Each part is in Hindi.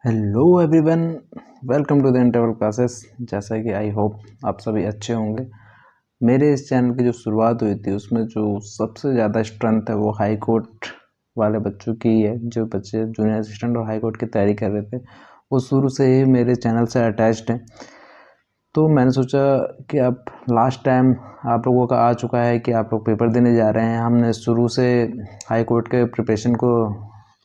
Hello everyone, welcome to the interval classes. जैसा कि आई होप आप सभी अच्छे होंगे। मेरे इस चैनल की जो शुरुआत हुई थी उसमें जो सबसे ज़्यादा स्ट्रेंथ है वो हाई कोर्ट वाले बच्चों की है। जो बच्चे जूनियर असिस्टेंट और हाई कोर्ट की तैयारी कर रहे थे वो शुरू से ही मेरे चैनल से अटैच्ड हैं। तो मैंने सोचा कि अब लास्ट टाइम आप लोगों का आ चुका है कि आप लोग पेपर देने जा रहे हैं। हमने शुरू से हाई कोर्ट के प्रिपरेशन को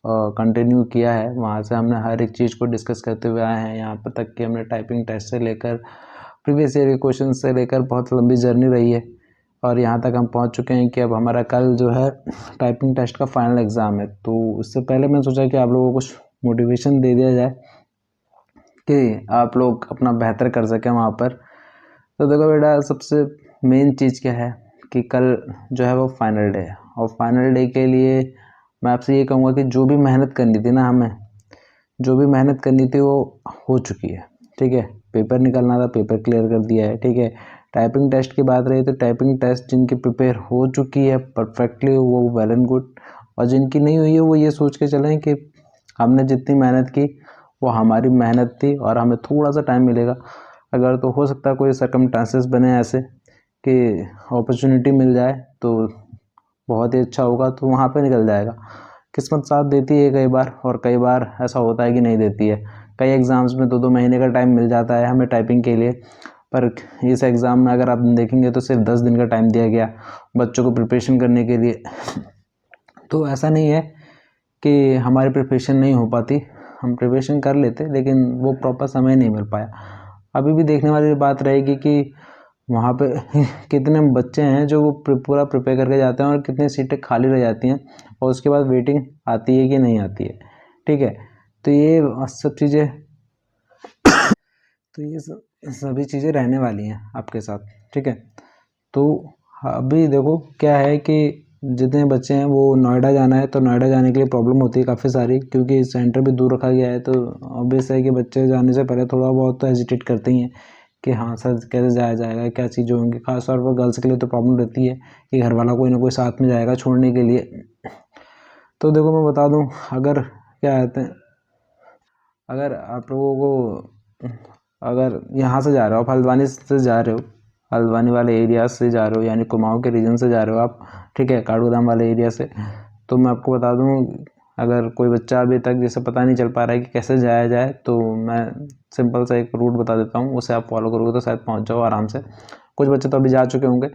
कंटिन्यू किया है। वहाँ से हमने हर एक चीज़ को डिस्कस करते हुए आए हैं यहाँ पर तक कि हमने टाइपिंग टेस्ट से लेकर प्रीवियस ईयर के क्वेश्चन से लेकर बहुत लंबी जर्नी रही है और यहाँ तक हम पहुँच चुके हैं कि अब हमारा कल जो है टाइपिंग टेस्ट का फाइनल एग्ज़ाम है। तो उससे पहले मैंने सोचा कि आप लोगों को कुछ मोटिवेशन दे दिया जाए कि आप लोग अपना बेहतर कर सकें वहाँ पर। तो देखो बेटा, सबसे मेन चीज़ क्या है कि कल जो है वो फाइनल डे है और फाइनल डे के लिए मैं आपसे ये कहूँगा कि जो भी मेहनत करनी थी ना, हमें जो भी मेहनत करनी थी वो हो चुकी है। ठीक है, पेपर निकलना था, पेपर क्लियर कर दिया है। ठीक है, टाइपिंग टेस्ट की बात रही तो टाइपिंग टेस्ट जिनकी प्रिपेयर हो चुकी है परफेक्टली वो वेल एंड गुड, और जिनकी नहीं हुई है वो ये सोच के चलें कि हमने जितनी मेहनत की वो हमारी मेहनत थी और हमें थोड़ा सा टाइम मिलेगा। अगर तो हो सकता है कोई सर्कमस्टांसेस बने ऐसे कि अपॉर्चुनिटी मिल जाए तो बहुत ही अच्छा होगा, तो वहाँ पे निकल जाएगा। किस्मत साथ देती है कई बार, और कई बार ऐसा होता है कि नहीं देती है। कई एग्ज़ाम्स में 2-2 महीने का टाइम मिल जाता है हमें टाइपिंग के लिए, पर इस एग्ज़ाम में अगर आप देखेंगे तो सिर्फ 10 दिन का टाइम दिया गया बच्चों को प्रिपरेशन करने के लिए। तो ऐसा नहीं है कि हमारी प्रिपरेशन नहीं हो पाती, हम प्रिपरेशन कर लेते लेकिन वो प्रॉपर समय नहीं मिल पाया। अभी भी देखने वाली बात रहेगी कि वहाँ पे कितने बच्चे हैं जो वो पूरा प्रिपेयर करके जाते हैं और कितनी सीटें खाली रह जाती हैं और उसके बाद वेटिंग आती है कि नहीं आती है। ठीक है, तो ये सब चीज़ें तो ये सभी चीज़ें रहने वाली हैं आपके साथ। ठीक है, तो अभी देखो क्या है कि जितने बच्चे हैं वो नोएडा जाना है, तो नोएडा जाने के लिए प्रॉब्लम होती है काफ़ी सारी, क्योंकि सेंटर भी दूर रखा गया है। तो ऑब्वियस है कि बच्चे जाने से पहले थोड़ा बहुत तो हेजिटेट करते ही हैं कि हाँ सर कैसे जाया जाएगा, क्या चीज़ें होंगी। खासतौर पर गर्ल्स के लिए तो प्रॉब्लम रहती है कि घर वाला कोई ना कोई साथ में जाएगा छोड़ने के लिए। तो देखो मैं बता दूँ, अगर क्या कहते हैं, अगर आप लोगों को अगर यहाँ से जा रहे हो, आप हल्द्वानी से जा रहे हो, हल्द्वानी वाले एरिया से जा रहे हो यानी कुमाऊँ के रीजन से जा रहे हो आप, ठीक है, काठगोदाम वाले एरिया से, तो मैं आपको बता दूँ अगर कोई बच्चा अभी तक जैसे पता नहीं चल पा रहा है कि कैसे जाया जाए, तो मैं सिंपल सा एक रूट बता देता हूँ, उसे आप फॉलो करोगे तो शायद पहुँच जाओ आराम से। कुछ बच्चे तो अभी जा चुके होंगे,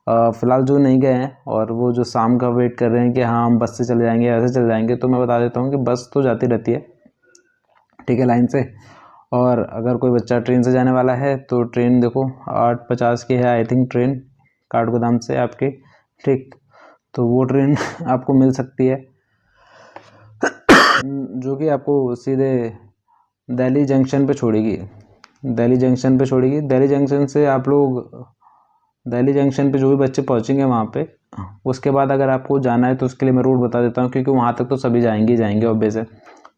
फ़िलहाल जो नहीं गए हैं और वो जो शाम का वेट कर रहे हैं कि हाँ हम बस से चले जाएंगे ऐसे चले जाएंगे, तो मैं बता देता हूँ कि बस तो जाती रहती है, ठीक है, लाइन से। और अगर कोई बच्चा ट्रेन से जाने वाला है तो ट्रेन देखो 8:50 की है आई थिंक ट्रेन काठगोदाम से आपकी, ठीक, तो वो ट्रेन आपको मिल सकती है जो कि आपको सीधे दिल्ली जंक्शन पे छोड़ेगी। दिल्ली जंक्शन पे छोड़ेगी। दिल्ली जंक्शन से आप लोग दिल्ली जंक्शन पे जो भी बच्चे पहुंचेंगे वहाँ पे, उसके बाद अगर आपको जाना है तो उसके लिए मैं रूट बता देता हूँ, क्योंकि वहाँ तक तो सभी जाएंगे जाएंगे ऑब्वियस है।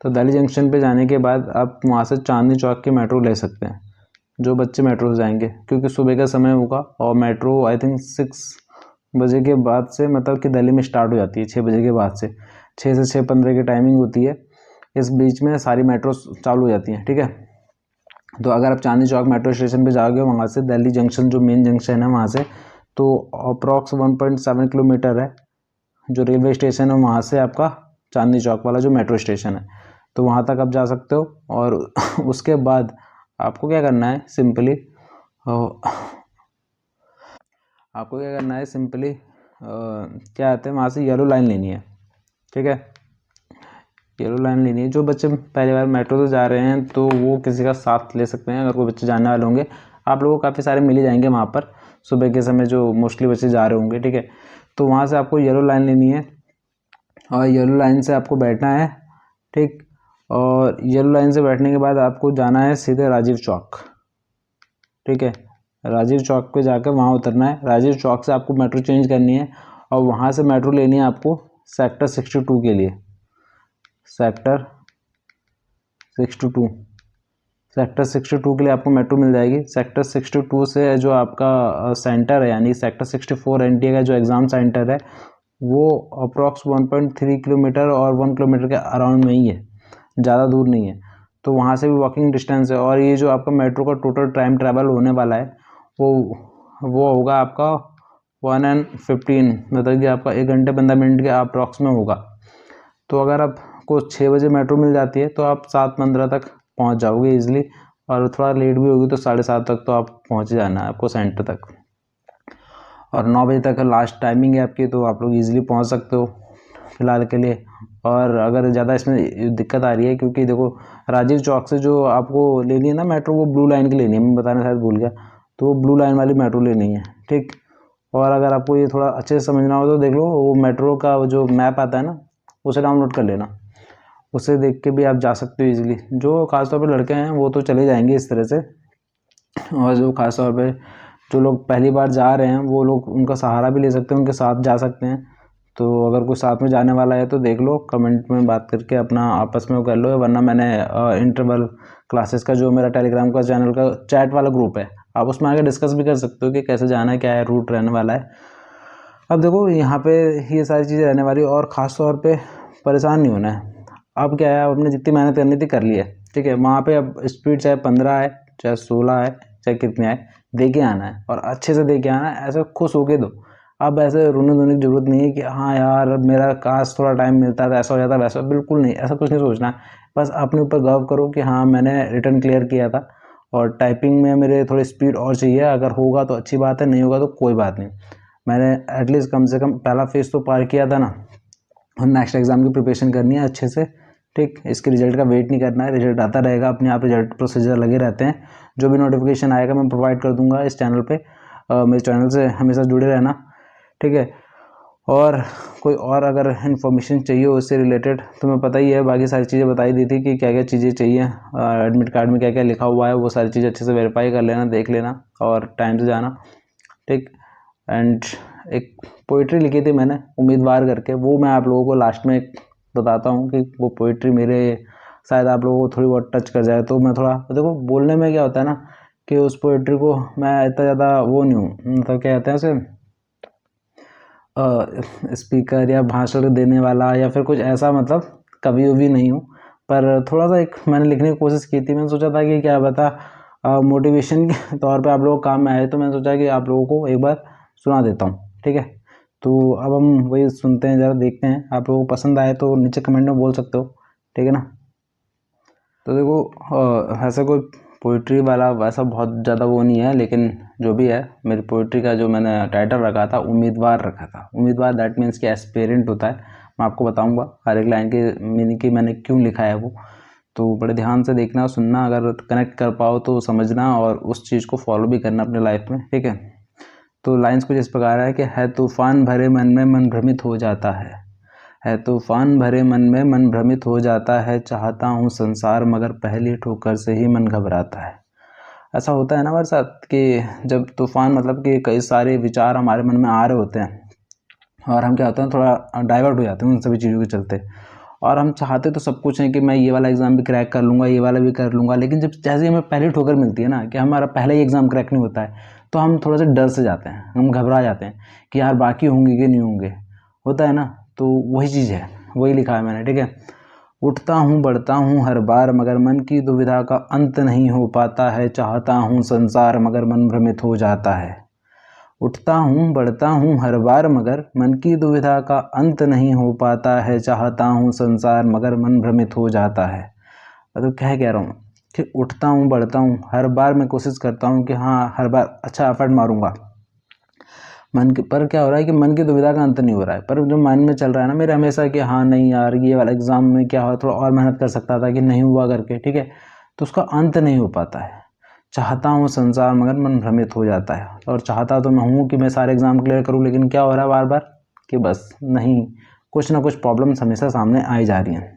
तो दिल्ली जंक्शन पे जाने के बाद आप वहाँ से चांदनी चौक की मेट्रो ले सकते हैं, जो बच्चे मेट्रो से जाएंगे, क्योंकि सुबह का समय होगा और मेट्रो आई थिंक 6 बजे के बाद से, मतलब कि दिल्ली में स्टार्ट हो जाती है 6 बजे के बाद से, 6 से 6:15 की टाइमिंग होती है। इस बीच में सारी मेट्रो चालू हो जाती हैं। ठीक है, तो अगर आप चांदनी चौक मेट्रो स्टेशन पे जाओगे वहाँ से दिल्ली जंक्शन जो मेन जंक्शन है वहाँ से, तो अप्रॉक्स 1.7 किलोमीटर है जो रेलवे स्टेशन है वहाँ से आपका चांदनी चौक वाला जो मेट्रो स्टेशन है, तो वहाँ तक आप जा सकते हो। और उसके बाद आपको क्या करना है, सिंपली आपको क्या करना है सिंपली क्या आते हैं वहाँ से येलो लाइन लेनी है। ठीक है, येलो लाइन लेनी है। जो बच्चे पहली बार मेट्रो से जा रहे हैं तो वो किसी का साथ ले सकते हैं, अगर कोई बच्चे जाने वाले होंगे आप लोगों को काफ़ी सारे मिल ही जाएंगे वहाँ पर सुबह के समय जो मोस्टली बच्चे जा रहे होंगे। ठीक है, तो वहाँ से आपको येलो लाइन लेनी है और येलो लाइन से आपको बैठना है। ठीक, और येलो लाइन से बैठने के बाद आपको जाना है सीधे राजीव चौक। ठीक है, राजीव चौक पे जाकर वहाँ उतरना है। राजीव चौक से आपको मेट्रो चेंज करनी है और वहाँ से मेट्रो लेनी है आपको सेक्टर 62 के लिए। सेक्टर 62 सेक्टर 62 के लिए आपको मेट्रो मिल जाएगी। सेक्टर 62 से जो आपका सेंटर है यानी सेक्टर 64 एनटीए का जो एग्ज़ाम सेंटर है वो अप्रॉक्स 1.3 किलोमीटर और 1 किलोमीटर के अराउंड में ही है, ज़्यादा दूर नहीं है। तो वहाँ से भी वॉकिंग डिस्टेंस है। और ये जो आपका मेट्रो का टोटल टाइम ट्रैवल होने वाला है वो होगा आपका 1:15, मतलब कि आपका 1 घंटे 15 मिनट के अप्रॉक्स में होगा। तो अगर आपको 6 बजे मेट्रो मिल जाती है तो आप 7:15 तक पहुंच जाओगे ईजिली, और थोड़ा लेट भी होगी तो 7:30 तक तो आप पहुंच जाना है आपको सेंटर तक। और 9 बजे तक लास्ट टाइमिंग है आपकी, तो आप लोग ईजिली पहुंच सकते हो फ़िलहाल के लिए। और अगर ज़्यादा इसमें दिक्कत आ रही है, क्योंकि देखो राजीव चौक से जो आपको लेनी है ना मेट्रो, वो ब्लू लाइन की लेनी है, मैं बताना शायद भूल गया, तो वो ब्लू लाइन वाली मेट्रो लेनी है, ठीक। और अगर आपको ये थोड़ा अच्छे से समझना हो तो देख लो, वो मेट्रो का जो मैप आता है ना, उसे डाउनलोड कर लेना, उसे देख के भी आप जा सकते हो ईजिली। जो खासतौर पर लड़के हैं वो तो चले जाएंगे इस तरह से, और जो खासतौर पे जो लोग पहली बार जा रहे हैं वो लोग उनका सहारा भी ले सकते हैं, उनके साथ जा सकते हैं। तो अगर कोई साथ में जाने वाला है तो देख लो, कमेंट में बात करके अपना आपस में वो कर लो, वरना मैंने इंटरवल क्लासेस का जो मेरा टेलीग्राम का चैनल का चैट वाला ग्रुप है, आप उसमें आके डिस्कस भी कर सकते हो कि कैसे जाना है, क्या है रूट रहने वाला है। अब देखो यहाँ पे ये सारी चीज़ें रहने वाली है, और ख़ास तौर पे परेशान नहीं होना है। अब क्या है, आपने जितनी मेहनत करनी थी कर ली है, ठीक है। वहाँ पे अब स्पीड चाहे 15 है, चाहे 16 है, चाहे कितने आए, दे के आना है, और अच्छे से दे के आना है, ऐसे खुश होके दो। अब ऐसे रोने धोने की ज़रूरत नहीं है कि हाँ यार अब मेरा काश थोड़ा टाइम मिलता था, ऐसा हो जाता वैसा, बिल्कुल नहीं, ऐसा कुछ नहीं सोचना है। बस अपने ऊपर गर्व करो कि हाँ मैंने रिटर्न क्लियर किया था, और टाइपिंग में मेरे थोड़ी स्पीड और चाहिए, अगर होगा तो अच्छी बात है, नहीं होगा तो कोई बात नहीं। मैंने एटलीस्ट कम से कम पहला फेज़ तो पार किया था ना, और नेक्स्ट एग्ज़ाम की प्रिपरेशन करनी है अच्छे से, ठीक। इसके रिजल्ट का वेट नहीं करना है, रिजल्ट आता रहेगा अपने आप, रिजल्ट प्रोसीजर लगे रहते हैं। जो भी नोटिफिकेशन आएगा मैं प्रोवाइड कर दूंगा इस चैनल पे, मेरे चैनल से हमेशा जुड़े रहना, ठीक है। और कोई और अगर इन्फॉर्मेशन चाहिए उससे रिलेटेड, तो मैं पता ही है, बाकी सारी चीज़ें बताई दी थी कि क्या क्या चीज़ें चाहिए, एडमिट कार्ड में क्या क्या लिखा हुआ है, वो सारी चीज़ें अच्छे से वेरीफाई कर लेना, देख लेना, और टाइम से जाना, ठीक। एंड एक पोइट्री लिखी थी मैंने उम्मीदवार करके, वो मैं आप लोगों को लास्ट में बताता हूँ कि वो पोइट्री मेरे शायद आप लोगों को थोड़ी बहुत टच कर जाए। तो मैं थोड़ा, देखो बोलने में क्या होता है ना कि उस पोइट्री को मैं इतना ज़्यादा वो नहीं हूँ, मतलब क्या कहते हैं उसे, स्पीकर या भाषण देने वाला या फिर कुछ ऐसा, मतलब कवि भी नहीं हूँ। पर थोड़ा सा एक मैंने लिखने की कोशिश की थी, मैंने सोचा था कि क्या बता मोटिवेशन के तौर पे आप लोगों को काम में आए, तो मैंने सोचा कि आप लोगों को एक बार सुना देता हूँ, ठीक है। तो अब हम वही सुनते हैं, ज़रा देखते हैं, आप लोगों को पसंद आए तो नीचे कमेंट में बोल सकते हो, ठीक है ना। तो देखो ऐसा कोई पोइट्री वाला वैसा बहुत ज़्यादा वो नहीं है, लेकिन जो भी है, मेरी पोइट्री का जो मैंने टाइटल रखा था उम्मीदवार रखा था। उम्मीदवार दैट मीन्स कि एस्पिरेंट होता है। मैं आपको बताऊंगा हर एक लाइन की मीनिंग की मैंने क्यों लिखा है वो, तो बड़े ध्यान से देखना सुनना, अगर कनेक्ट कर पाओ तो समझना, और उस चीज़ को फॉलो भी करना अपने लाइफ में, ठीक है। तो लाइन्स कुछ इस प्रकार है कि है तूफान भरे मन में मन भ्रमित हो जाता है तूफान भरे मन में मन भ्रमित हो जाता है, चाहता हूँ संसार मगर पहली ठोकर से ही मन घबराता है। ऐसा होता है ना हमारे साथ कि जब तूफान, मतलब कि कई सारे विचार हमारे मन में आ रहे होते हैं, और हम क्या होते हैं थोड़ा डाइवर्ट हो जाते हैं उन सभी चीज़ों के चलते, और हम चाहते तो सब कुछ है कि मैं ये वाला एग्ज़ाम भी क्रैक कर लूँगा, ये वाला भी कर लूँगा, लेकिन जब जैसे हमें पहली ठोकर मिलती है ना कि हमारा पहला ही एग्ज़ाम क्रैक नहीं होता है, तो हम थोड़ा सा डर से जाते हैं, हम घबरा जाते हैं कि यार बाकी होंगे कि नहीं होंगे, होता है ना। तो वही चीज़ है, वही लिखा है मैंने, ठीक है। उठता हूँ बढ़ता हूँ हर बार मगर मन की दुविधा का अंत नहीं हो पाता है, चाहता हूँ संसार मगर मन भ्रमित हो जाता है। उठता हूँ बढ़ता हूँ हर बार मगर मन की दुविधा का अंत नहीं हो पाता है, चाहता हूँ संसार मगर मन भ्रमित हो जाता है। मतलब क्या कह रहा हूँ कि उठता हूँ बढ़ता हूँ हर बार, मैं कोशिश करता हूँ कि हाँ हर बार अच्छा एफर्ट मारूंगा, मन के, पर क्या हो रहा है कि मन की दुविधा का अंत नहीं हो रहा है। पर जो मन में चल रहा है ना मेरे हमेशा कि हाँ नहीं यार ये वाला एग्ज़ाम में क्या हुआ, थोड़ा और मेहनत कर सकता था कि नहीं हुआ करके, ठीक है, तो उसका अंत नहीं हो पाता है। चाहता हूँ संसार मगर मन भ्रमित हो जाता है, और चाहता तो मैं हूँ कि मैं सारे एग्ज़ाम क्लियर करूँ, लेकिन क्या हो रहा है बार बार कि बस नहीं, कुछ ना कुछ प्रॉब्लम्स हमेशा सामने आई जा रही हैं।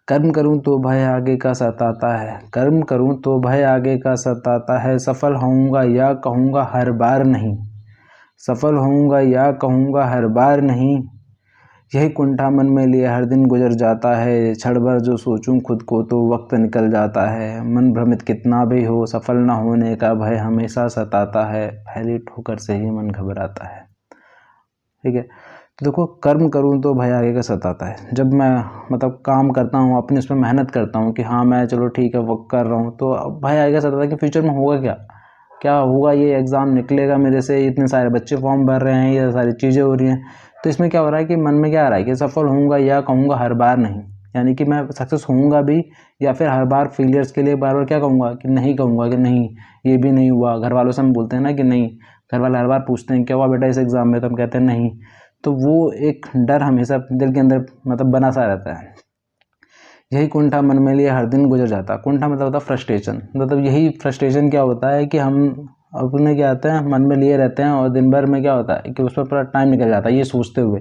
कर्म करूं तो भय आगे का सताता है, कर्म करूं तो भय आगे का सताता है, सफल होऊंगा या कहूँगा हर बार नहीं, सफल होऊंगा या कहूँगा हर बार नहीं, यही कुंठा मन में लिए हर दिन गुजर जाता है, क्षण भर जो सोचूं खुद को तो वक्त निकल जाता है, मन भ्रमित कितना भी हो सफल न होने का भय हमेशा सताता है, पहली ठोकर से ही मन घबराता है, ठीक है। तो देखो, कर्म करूँ तो भाई आगे का सताता है। जब मैं मतलब काम करता हूँ, अपने उस पर मेहनत करता हूँ कि हाँ मैं चलो ठीक है वर्क कर रहा हूँ, तो अब भाई आगे का सताता है कि फ्यूचर में होगा क्या, क्या होगा, ये एग्ज़ाम निकलेगा मेरे से, इतने सारे बच्चे फॉर्म भर रहे हैं, ये सारी चीज़ें हो रही हैं। तो इसमें क्या हो रहा है कि मन में क्या आ रहा है कि सफल होऊंगा, या कहूँगा हर बार नहीं, यानी कि मैं सक्सेस होऊंगा भी, या फिर हर बार फेलियर्स के लिए बार बार क्या कहूँगा कि नहीं, कहूँगा कि नहीं ये भी नहीं हुआ। घर वालों से हम बोलते हैं ना कि नहीं, घर वाले हर बार पूछते हैं क्या हुआ बेटा इस एग्ज़ाम में, तो हम कहते हैं नहीं। तो वो एक डर हमेशा दिल के अंदर मतलब बना सा रहता है। यही कुंठा मन में लिए हर दिन गुजर जाता। कुंठा मतलब होता है फ्रस्ट्रेशन, मतलब यही फ्रस्ट्रेशन क्या होता है कि हम अपने क्या होता है मन में लिए रहते हैं, और दिन भर में क्या होता है कि उस पर पूरा टाइम निकल जाता है ये सोचते हुए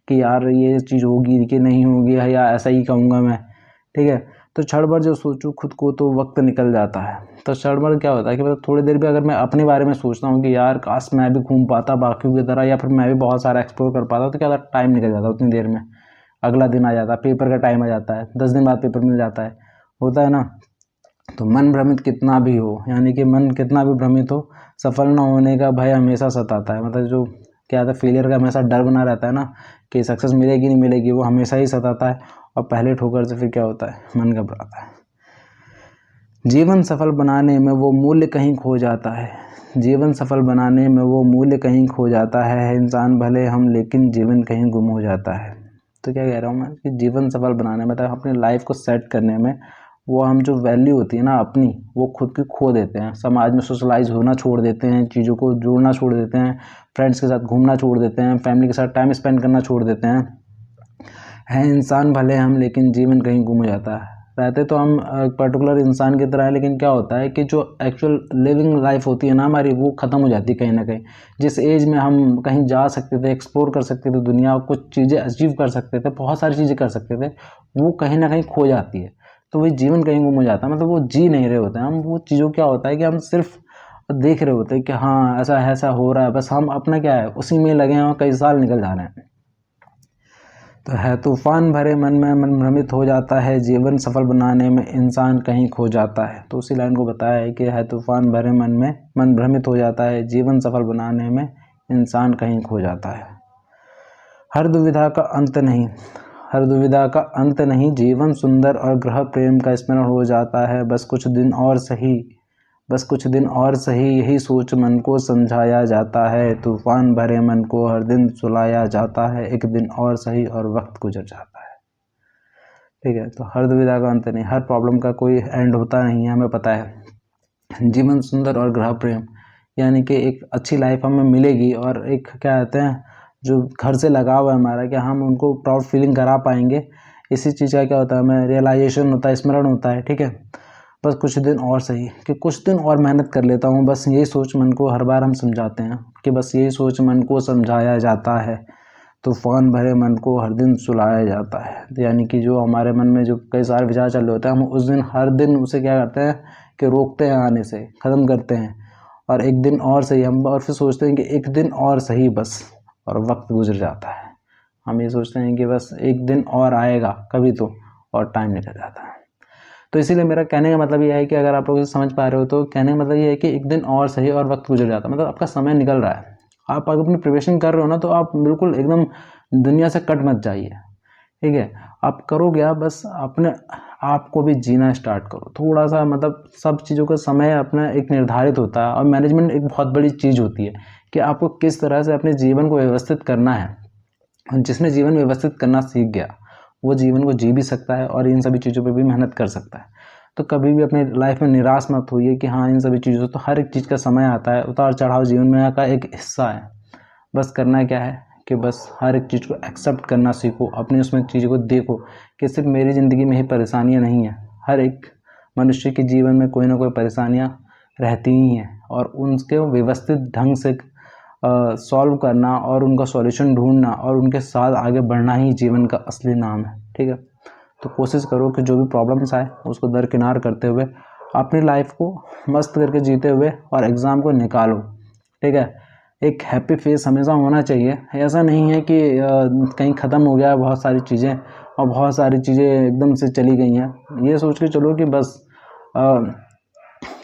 कि यार ये चीज़ होगी कि नहीं होगी, या ऐसा ही कहूँगा मैं, ठीक है। तो क्षण भर जो सोचूं खुद को तो वक्त निकल जाता है। तो क्षण भर क्या होता है कि मतलब थोड़ी देर भी अगर मैं अपने बारे में सोचता हूँ कि यार काश मैं भी घूम पाता बाकियों की तरह, या फिर मैं भी बहुत सारा एक्सप्लोर कर पाता, तो क्या होता है टाइम निकल जाता है उतनी देर में। अगला दिन आ जाता है, पेपर का टाइम आ जाता है, 10 दिन बाद पेपर मिल जाता है, होता है ना। तो मन भ्रमित कितना भी हो, यानी कि मन कितना भी भ्रमित हो, सफल ना होने का भय हमेशा सताता है। मतलब जो क्या होता है फेलियर का हमेशा डर बना रहता है ना कि सक्सेस मिलेगी नहीं मिलेगी, वो हमेशा ही सताता है। और पहले ठोकर से फिर क्या होता है, मन घबराता है। जीवन सफल बनाने में वो मूल्य कहीं खो जाता है। जीवन सफल बनाने में वो मूल्य कहीं खो जाता है इंसान भले हम, लेकिन जीवन कहीं गुम हो जाता है। तो क्या कह रहा हूँ मैं कि जीवन सफल बनाने में, मतलब अपनी लाइफ को सेट करने में, वो हम जो वैल्यू होती है ना अपनी, वो खुद की खो देते हैं। समाज में सोशलाइज होना छोड़ देते हैं, चीज़ों को जोड़ना छोड़ देते हैं, फ्रेंड्स के साथ घूमना छोड़ देते हैं, फैमिली के साथ टाइम स्पेंड करना छोड़ देते हैं इंसान भले हम, लेकिन जीवन कहीं गुम हो जाता है। रहते तो हम एक पर्टिकुलर इंसान की तरह है, लेकिन क्या होता है कि जो एक्चुअल लिविंग लाइफ होती है ना हमारी, वो ख़त्म हो जाती है कहीं ना कहीं। जिस एज में हम कहीं जा सकते थे, एक्सप्लोर कर सकते थे दुनिया, कुछ चीज़ें अचीव कर सकते थे, बहुत सारी चीज़ें कर सकते थे, वो कहीं ना कहीं खो जाती है। तो वही जीवन कहीं गुम हो जाता है, मतलब वो जी नहीं रहे होते हैं हम। वो चीज़ों क्या होता है कि हम सिर्फ देख रहे होते हैं कि हाँ ऐसा ऐसा हो रहा है, बस हम अपना क्या है उसी में लगे हैं, और कई साल निकल जा रहे हैं। तो है तूफान भरे मन में मन भ्रमित हो जाता है, जीवन सफल बनाने में इंसान कहीं खो जाता है। तो उसी लाइन को बताया है कि है तूफान भरे मन में मन भ्रमित हो जाता है, जीवन सफल बनाने में इंसान कहीं खो जाता है। हर दुविधा का अंत नहीं, हर दुविधा का अंत नहीं, जीवन सुंदर और गृह प्रेम का स्मरण हो जाता है। बस कुछ दिन और सही, बस कुछ दिन और सही, यही सोच मन को समझाया जाता है। तूफान भरे मन को हर दिन सुलाया जाता है, एक दिन और सही और वक्त गुजर जाता है। ठीक है, तो हर दुविधा का अंत नहीं, हर प्रॉब्लम का कोई एंड होता नहीं है, हमें पता है। जीवन सुंदर और गृह प्रेम, यानी कि एक अच्छी लाइफ हमें मिलेगी, और एक क्या कहते हैं जो घर से लगाव है हमारा, कि हम उनको प्राउड फीलिंग करा पाएंगे। इसी चीज़ का क्या होता है, हमें रियलाइजेशन होता है, स्मरण होता है। ठीक है, बस कुछ दिन और सही, कि कुछ दिन और मेहनत कर लेता हूँ, बस यही सोच मन को हर बार हम समझाते हैं कि बस यही सोच मन को समझाया जाता है। तूफान भरे मन को हर दिन सुलाया जाता है, तो यानी कि जो हमारे मन में जो कई सारे विचार चल रहे होते हैं, हम उस दिन हर दिन उसे क्या करते हैं कि रोकते हैं आने से, ख़त्म करते हैं। और एक दिन और सही हम, और फिर सोचते हैं कि एक दिन और सही बस, और वक्त गुजर जाता है। हम ये सोचते हैं कि बस एक दिन और आएगा कभी तो, और टाइम निकल जाता है। तो इसीलिए मेरा कहने का मतलब ये है कि अगर आप लोग इसे समझ पा रहे हो, तो कहने का मतलब ये है कि एक दिन और सही और वक्त गुजर जाता है, मतलब आपका समय निकल रहा है। आप अगर अपनी प्रिपरेशन कर रहे हो ना, तो आप बिल्कुल एकदम दुनिया से कट मत जाइए। ठीक है, आप करो क्या, बस अपने आप को भी जीना स्टार्ट करो थोड़ा सा। मतलब सब चीज़ों का समय अपना एक निर्धारित होता है, और मैनेजमेंट एक बहुत बड़ी चीज़ होती है कि आपको किस तरह से अपने जीवन को व्यवस्थित करना है। जिसने जीवन व्यवस्थित करना सीख गया, वो जीवन को जी भी सकता है, और इन सभी चीज़ों पे भी मेहनत कर सकता है। तो कभी भी अपने लाइफ में निराश मत होइए कि हाँ इन सभी चीज़ों, तो हर एक चीज़ का समय आता है, उतार चढ़ाव जीवन में का एक हिस्सा है। बस करना क्या है कि बस हर एक चीज़ को एक्सेप्ट करना सीखो, अपनी उसमें चीज़ों को देखो कि सिर्फ मेरी ज़िंदगी में ही परेशानियाँ नहीं हैं, हर एक मनुष्य के जीवन में कोई ना कोई परेशानियाँ रहती ही हैं, और उनके व्यवस्थित ढंग से सॉल्व करना, और उनका सॉल्यूशन ढूंढना, और उनके साथ आगे बढ़ना ही जीवन का असली नाम है। ठीक है, तो कोशिश करो कि जो भी प्रॉब्लम्स आए उसको दरकिनार करते हुए अपनी लाइफ को मस्त करके जीते हुए और एग्ज़ाम को निकालो। ठीक है, एक हैप्पी फेस हमेशा होना चाहिए। ऐसा नहीं है कि कहीं ख़त्म हो गया बहुत सारी चीज़ें, और बहुत सारी चीज़ें एकदम से चली गई हैं, ये सोच के चलो कि बस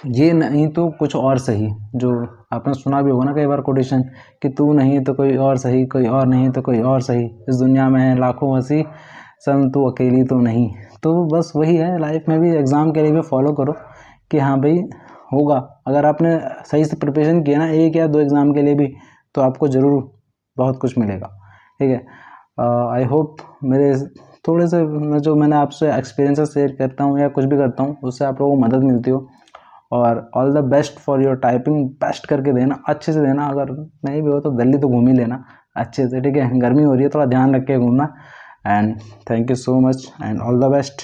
ये नहीं तो कुछ और सही, जो आपने सुना भी होगा ना कई बार कोटेशन कि तू नहीं तो कोई और सही, कोई और नहीं तो कोई और सही, इस दुनिया में है लाखों हंसी सन तू अकेली तो नहीं। तो बस वही है, लाइफ में भी एग्ज़ाम के लिए भी फॉलो करो कि हाँ भाई होगा। अगर आपने सही से प्रिपरेशन किया ना 1 या 2 एग्ज़ाम के लिए भी, तो आपको ज़रूर बहुत कुछ मिलेगा। ठीक है, आई होप मेरे थोड़े से जो मैंने आपसे एक्सपीरियंसेस शेयर करता हूँ या कुछ भी करता हूँ उससे आप लोगों को मदद मिलती हो। और all the best for your typing, best करके देना, अच्छे से देना। अगर नहीं भी हो तो दिल्ली तो घूम ही लेना अच्छे से, ठीक है। गर्मी हो रही है, थोड़ा ध्यान रख के घूमना। And thank you so much and all the best.